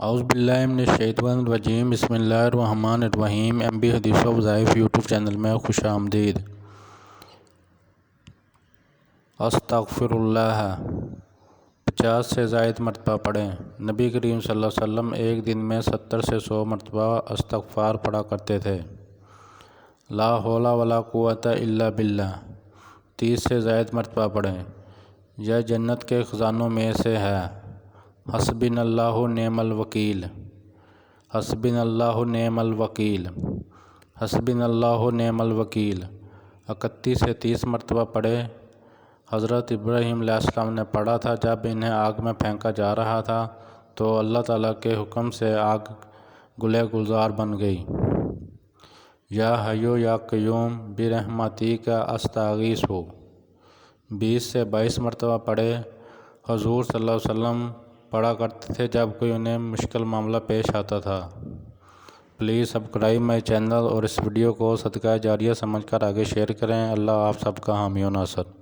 اعوذ باللہ من الشیطان الرجیم بسم اللہ الرحمن الرحیم MB حدیث و وظائف یوٹیوب چینل میں خوش آمدید۔ استغفر اللہ 50 سے زائد مرتبہ پڑھیں۔ نبی کریم صلی اللہ علیہ وسلم ایک دن میں 70 سے 100 مرتبہ استغفار پڑھا کرتے تھے۔ لا حول ولا قوت الا باللہ 30 سے زائد مرتبہ پڑھیں۔ یہ جنت کے خزانوں میں سے ہے۔ حسبنا اللہ نعم الوکیل، حسبنا اللہ نعم الوکیل، حسبنا اللہ نعم الوکیل 31 سے 30 مرتبہ پڑھے۔ حضرت ابراہیم علیہ السلام نے پڑھا تھا جب انہیں آگ میں پھینکا جا رہا تھا تو اللہ تعالیٰ کے حکم سے آگ گلے گلزار بن گئی۔ یا حیو یا قیوم برحمتک استغیث 20 سے 22 مرتبہ پڑھے۔ حضور صلی اللہ علیہ وسلم پڑھا کرتے تھے جب کوئی انہیں مشکل معاملہ پیش آتا تھا۔ پلیز سبسکرائب مائی چینل اور اس ویڈیو کو صدقہ جاریہ سمجھ کر آگے شیئر کریں۔ اللہ آپ سب کا حامی و ناصر۔